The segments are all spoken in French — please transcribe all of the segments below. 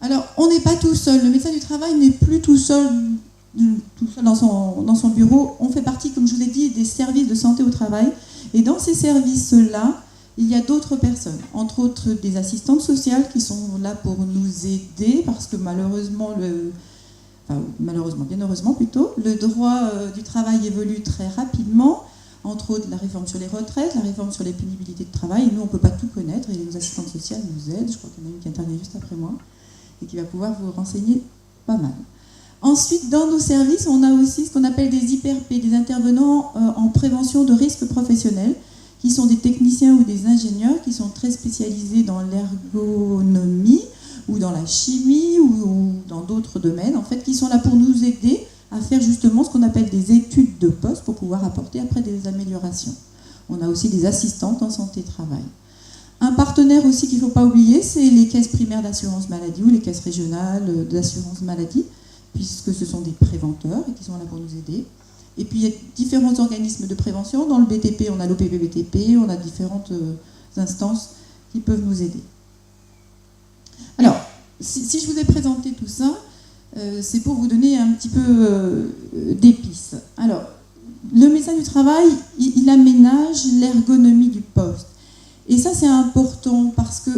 Alors, on n'est pas tout seul. Le médecin du travail n'est plus tout seul dans son bureau. On fait partie, comme je vous ai dit, des services de santé au travail. Et dans ces services-là, il y a d'autres personnes, entre autres des assistantes sociales qui sont là pour nous aider, parce que malheureusement, bien heureusement plutôt, le droit du travail évolue très rapidement, entre autres la réforme sur les retraites, la réforme sur les pénibilités de travail, et nous on ne peut pas tout connaître, et les assistantes sociales nous aident, je crois qu'il y en a une qui intervient juste après moi, et qui va pouvoir vous renseigner pas mal. Ensuite, dans nos services, on a aussi ce qu'on appelle des IPRP, des intervenants en prévention de risques professionnels, qui sont des techniciens ou des ingénieurs qui sont très spécialisés dans l'ergonomie ou dans la chimie ou dans d'autres domaines, en fait, qui sont là pour nous aider à faire justement ce qu'on appelle des études de poste pour pouvoir apporter après des améliorations. On a aussi des assistantes en santé-travail. Un partenaire aussi qu'il ne faut pas oublier, c'est les caisses primaires d'assurance maladie ou les caisses régionales d'assurance maladie, puisque ce sont des préventeurs et qui sont là pour nous aider. Et puis il y a différents organismes de prévention. Dans le BTP, on a l'OPP-BTP, on a différentes instances qui peuvent nous aider. Alors, si je vous ai présenté tout ça, c'est pour vous donner un petit peu d'épices. Alors, le médecin du travail, il aménage l'ergonomie du poste. Et ça, c'est important parce que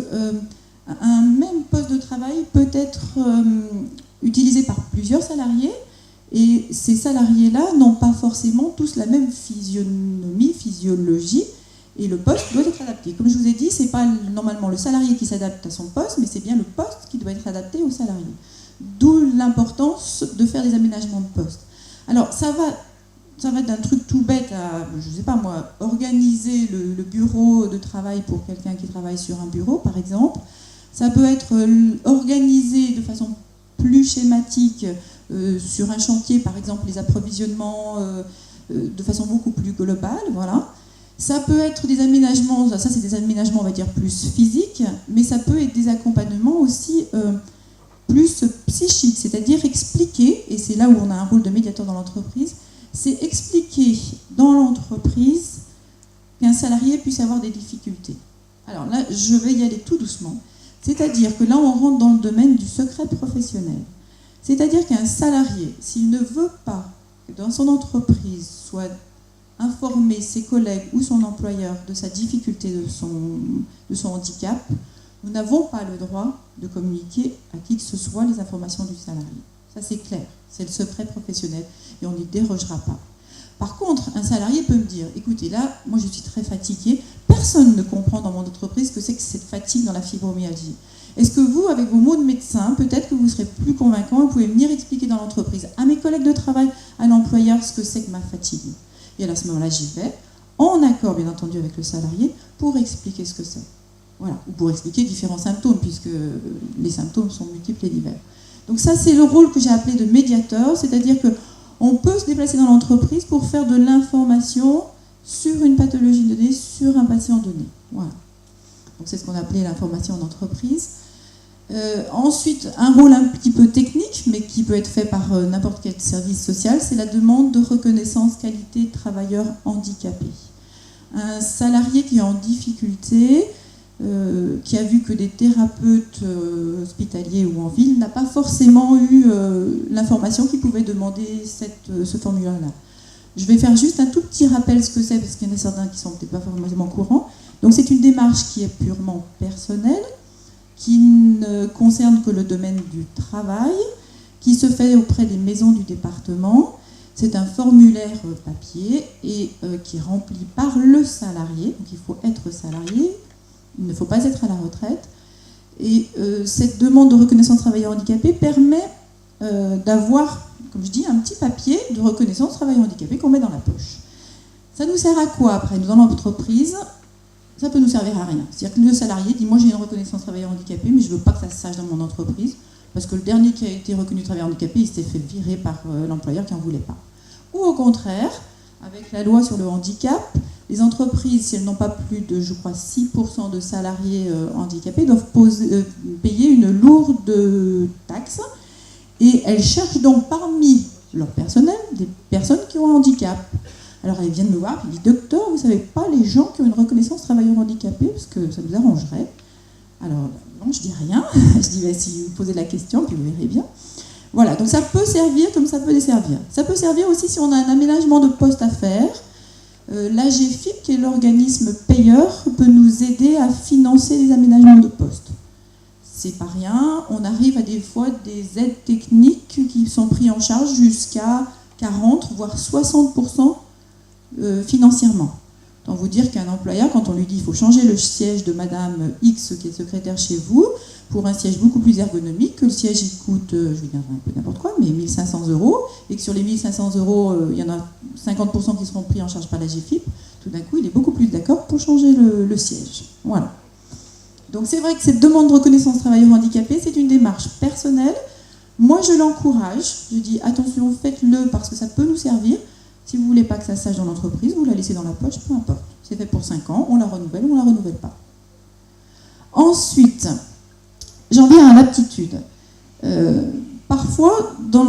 un même poste de travail peut être utilisé par plusieurs salariés. Et ces salariés-là n'ont pas forcément tous la même physiologie, et le poste doit être adapté. Comme je vous ai dit, ce n'est pas normalement le salarié qui s'adapte à son poste, mais c'est bien le poste qui doit être adapté au salarié. D'où l'importance de faire des aménagements de poste. Alors, ça va d'un truc tout bête à, je ne sais pas moi, organiser le bureau de travail pour quelqu'un qui travaille sur un bureau, par exemple. Ça peut être organisé de façon plus schématique sur un chantier, par exemple les approvisionnements de façon beaucoup plus globale, voilà. Ça peut être des aménagements, ça c'est des aménagements on va dire plus physiques, mais ça peut être des accompagnements aussi plus psychiques, c'est-à-dire expliquer, et c'est là où on a un rôle de médiateur dans l'entreprise, c'est expliquer dans l'entreprise qu'un salarié puisse avoir des difficultés. Alors là, je vais y aller tout doucement, c'est-à-dire que là on rentre dans le domaine du secret professionnel. C'est-à-dire qu'un salarié, s'il ne veut pas que dans son entreprise soit informer ses collègues ou son employeur de sa difficulté, de son handicap, nous n'avons pas le droit de communiquer à qui que ce soit les informations du salarié. Ça c'est clair, c'est le secret professionnel et on n'y dérogera pas. Par contre, un salarié peut me dire, écoutez là, moi je suis très fatigué, personne ne comprend dans mon entreprise ce que c'est que cette fatigue dans la fibromyalgie. Est-ce que vous, avec vos mots de médecin, peut-être que vous serez plus convaincant, vous pouvez venir expliquer dans l'entreprise à mes collègues de travail, à l'employeur, ce que c'est que ma fatigue. Et à ce moment-là, j'y vais, en accord bien entendu avec le salarié, pour expliquer ce que c'est. Voilà, ou pour expliquer différents symptômes, puisque les symptômes sont multiples et divers. Donc ça, c'est le rôle que j'ai appelé de médiateur, c'est-à-dire qu'on peut se déplacer dans l'entreprise pour faire de l'information sur une pathologie donnée, sur un patient donné. Voilà. Donc c'est ce qu'on appelait l'information en entreprise. Ensuite, un rôle un petit peu technique, mais qui peut être fait par n'importe quel service social, c'est la demande de reconnaissance qualité travailleur handicapé. Un salarié qui est en difficulté, qui a vu que des thérapeutes hospitaliers ou en ville n'a pas forcément eu l'information qu'il pouvait demander ce formulaire-là. Je vais faire juste un tout petit rappel ce que c'est, parce qu'il y en a certains qui ne sont peut-être pas forcément courants. Donc c'est une démarche qui est purement personnelle, qui ne concerne que le domaine du travail, qui se fait auprès des maisons du département. C'est un formulaire papier et qui est rempli par le salarié. Donc il faut être salarié, il ne faut pas être à la retraite. Et cette demande de reconnaissance travailleur handicapé permet d'avoir, comme je dis, un petit papier de reconnaissance travailleur handicapé qu'on met dans la poche. Ça nous sert à quoi après, nous, dans l'entreprise? Ça peut nous servir à rien. C'est-à-dire que le salarié dit, moi j'ai une reconnaissance travailleur handicapé, mais je ne veux pas que ça se sache dans mon entreprise, parce que le dernier qui a été reconnu travailleur handicapé, il s'était fait virer par l'employeur qui n'en voulait pas. Ou au contraire, avec la loi sur le handicap, les entreprises, si elles n'ont pas plus de, je crois, 6% de salariés handicapés, doivent payer une lourde taxe, et elles cherchent donc parmi leur personnel des personnes qui ont un handicap. Alors elle vient de me voir et dit, docteur, vous ne savez pas les gens qui ont une reconnaissance travailleur handicapé, parce que ça nous arrangerait. Alors non, je dis rien. Je dis, bah, si vous posez la question, puis vous verrez bien. Voilà, donc ça peut servir comme ça peut desservir. Ça peut servir aussi si on a un aménagement de poste à faire. L'AGFIP, qui est l'organisme payeur, peut nous aider à financer les aménagements de poste. C'est pas rien, on arrive à des fois des aides techniques qui sont prises en charge jusqu'à 40 voire 60% financièrement. Autant vous dire qu'un employeur, quand on lui dit qu'il faut changer le siège de Madame X qui est secrétaire chez vous pour un siège beaucoup plus ergonomique, que le siège il coûte, je vais dire un peu n'importe quoi, mais 1 500 €, et que sur les 1 500 €, il y en a 50% qui seront pris en charge par la GFIP, tout d'un coup il est beaucoup plus d'accord pour changer le siège. Voilà. Donc c'est vrai que cette demande de reconnaissance travailleur handicapé, c'est une démarche personnelle. Moi je l'encourage, je dis attention, faites-le parce que ça peut nous servir. Si vous ne voulez pas que ça sache dans l'entreprise, vous la laissez dans la poche, peu importe. C'est fait pour 5 ans, on la renouvelle ou on ne la renouvelle pas. Ensuite, j'en viens à l'aptitude. Parfois, dans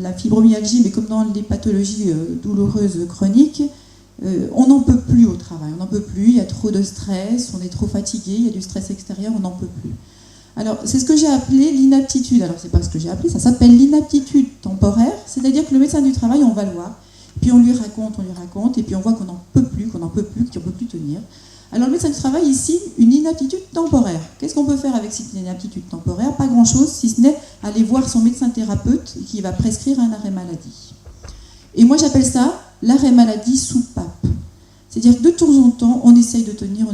la fibromyalgie, mais comme dans les pathologies douloureuses chroniques, on n'en peut plus au travail, on n'en peut plus, il y a trop de stress, on est trop fatigué, il y a du stress extérieur, on n'en peut plus. Alors, c'est ce que j'ai appelé l'inaptitude. Alors, c'est pas ce que j'ai appelé, ça s'appelle l'inaptitude temporaire, c'est-à-dire que le médecin du travail, on va le voir, puis on lui raconte, et puis on voit qu'on n'en peut plus, qu'on peut plus tenir. Alors, le médecin du travail, ici, une inaptitude temporaire. Qu'est-ce qu'on peut faire avec cette inaptitude temporaire? Pas grand-chose, si ce n'est aller voir son médecin thérapeute qui va prescrire un arrêt maladie. Et moi, j'appelle ça l'arrêt maladie soupape. C'est-à-dire que de temps en temps, on essaye de tenir,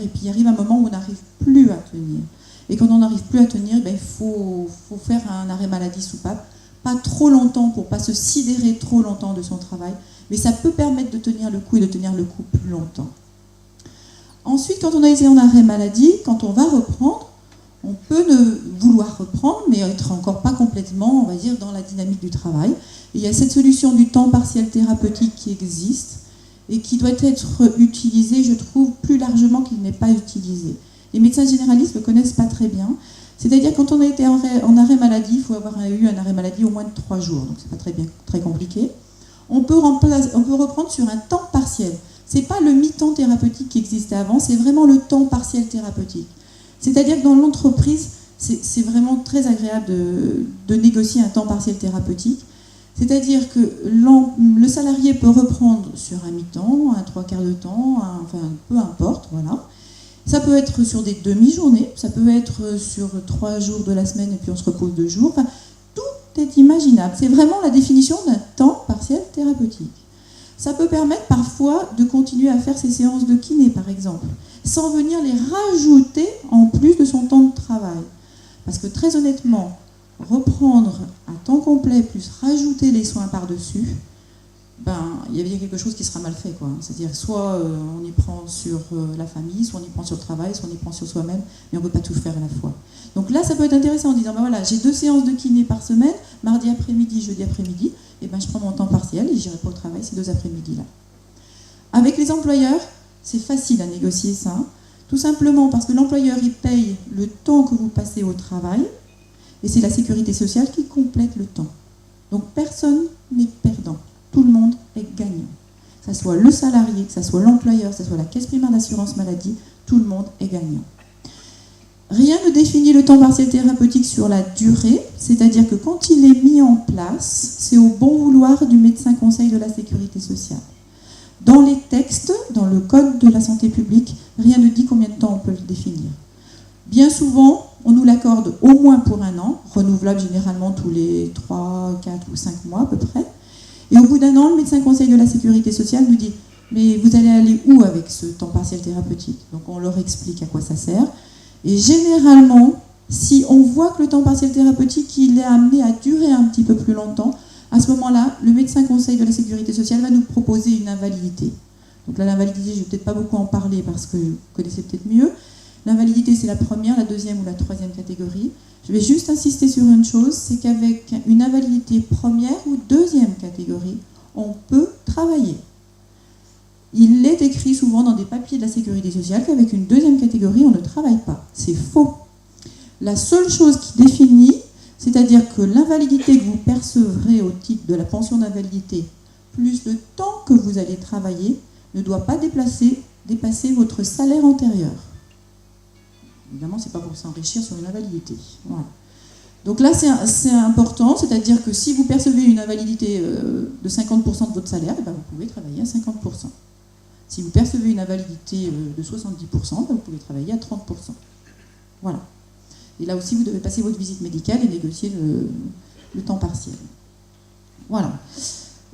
et puis il arrive un moment où on n'arrive plus à tenir. Et quand on n'arrive plus à tenir, il faut faire un arrêt maladie soupape. Pas trop longtemps pour ne pas se sidérer trop longtemps de son travail, mais ça peut permettre de tenir le coup et de tenir le coup plus longtemps. Ensuite, quand on a été en arrêt maladie, quand on va reprendre, on peut vouloir reprendre, mais être encore pas complètement, on va dire, dans la dynamique du travail. Et il y a cette solution du temps partiel thérapeutique qui existe et qui doit être utilisée, je trouve, plus largement qu'il n'est pas utilisé. Les médecins généralistes ne le connaissent pas très bien. C'est-à-dire quand on a été en arrêt maladie, il faut avoir eu un arrêt maladie au moins de 3 jours, donc c'est pas très compliqué. On peut reprendre sur un temps partiel. C'est pas le mi-temps thérapeutique qui existait avant, c'est vraiment le temps partiel thérapeutique. C'est-à-dire que dans l'entreprise, c'est vraiment très agréable de négocier un temps partiel thérapeutique. C'est-à-dire que le salarié peut reprendre sur un mi-temps, un 3/4 de temps, enfin peu importe, voilà. Ça peut être sur des demi-journées, ça peut être sur 3 jours de la semaine et puis on se repose 2 jours. Enfin, tout est imaginable. C'est vraiment la définition d'un temps partiel thérapeutique. Ça peut permettre parfois de continuer à faire ses séances de kiné, par exemple, sans venir les rajouter en plus de son temps de travail. Parce que très honnêtement, reprendre à temps complet plus rajouter les soins par-dessus, il y a bien quelque chose qui sera mal fait, quoi. C'est-à-dire soit on y prend sur la famille, soit on y prend sur le travail, soit on y prend sur soi-même, mais on ne peut pas tout faire à la fois. Donc là, ça peut être intéressant en disant, voilà, j'ai 2 séances de kiné par semaine, mardi après-midi, jeudi après-midi, et je prends mon temps partiel et je n'irai pas au travail ces 2 après-midi-là. Avec les employeurs, c'est facile à négocier ça, tout simplement parce que l'employeur, il paye le temps que vous passez au travail, et c'est la sécurité sociale qui complète le temps. Donc personne n'est perdant. Tout le monde est gagnant. Que ce soit le salarié, que ce soit l'employeur, que ce soit la caisse primaire d'assurance maladie, tout le monde est gagnant. Rien ne définit le temps partiel thérapeutique sur la durée, c'est-à-dire que quand il est mis en place, c'est au bon vouloir du médecin conseil de la sécurité sociale. Dans les textes, dans le code de la santé publique, rien ne dit combien de temps on peut le définir. Bien souvent, on nous l'accorde au moins pour 1 an, renouvelable généralement tous les 3, 4 ou 5 mois à peu près. Et au bout d'1 an, le médecin conseil de la sécurité sociale nous dit « Mais vous allez aller où avec ce temps partiel thérapeutique ?» Donc on leur explique à quoi ça sert. Et généralement, si on voit que le temps partiel thérapeutique il est amené à durer un petit peu plus longtemps, à ce moment-là, le médecin conseil de la sécurité sociale va nous proposer une invalidité. Donc là, l'invalidité, je ne vais peut-être pas beaucoup en parler parce que vous connaissez peut-être mieux. L'invalidité, c'est la première, la deuxième ou la troisième catégorie. Je vais juste insister sur une chose, c'est qu'avec une invalidité première ou deuxième catégorie, on peut travailler. Il est écrit souvent dans des papiers de la sécurité sociale qu'avec une deuxième catégorie, on ne travaille pas. C'est faux. La seule chose qui définit, c'est-à-dire que l'invalidité que vous percevrez au titre de la pension d'invalidité, plus le temps que vous allez travailler, ne doit pas dépasser votre salaire antérieur. Évidemment, ce n'est pas pour s'enrichir sur une invalidité. Voilà. Donc là, c'est important, c'est-à-dire que si vous percevez une invalidité de 50% de votre salaire, eh ben vous pouvez travailler à 50%. Si vous percevez une invalidité de 70%, ben vous pouvez travailler à 30%. Voilà. Et là aussi, vous devez passer votre visite médicale et négocier le temps partiel. Voilà.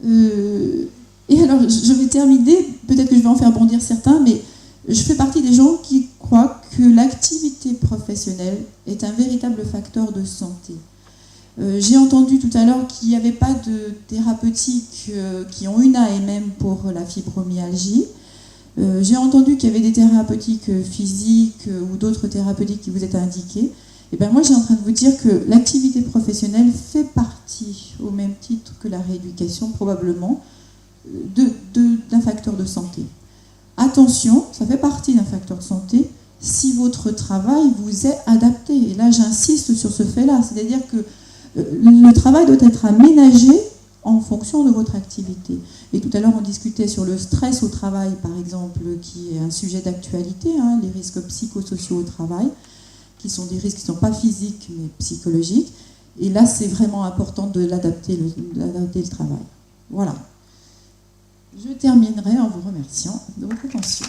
Et alors, je vais terminer, peut-être que je vais en faire bondir certains, mais je fais partie des gens qui croient que l'activité professionnelle est un véritable facteur de santé. J'ai entendu tout à l'heure qu'il n'y avait pas de thérapeutiques qui ont une AMM pour la fibromyalgie. J'ai entendu qu'il y avait des thérapeutiques physiques ou d'autres thérapeutiques qui vous étaient indiquées. Et bien moi, j'ai en train de vous dire que l'activité professionnelle fait partie, au même titre que la rééducation, probablement, d'un facteur de santé. Attention, ça fait partie d'un facteur de santé si votre travail vous est adapté. Et là, j'insiste sur ce fait-là, c'est-à-dire que le travail doit être aménagé en fonction de votre activité. Et tout à l'heure, on discutait sur le stress au travail, par exemple, qui est un sujet d'actualité, hein, les risques psychosociaux au travail, qui sont des risques qui ne sont pas physiques, mais psychologiques. Et là, c'est vraiment important de l'adapter, le travail. Voilà. Je terminerai en vous remerciant de votre attention.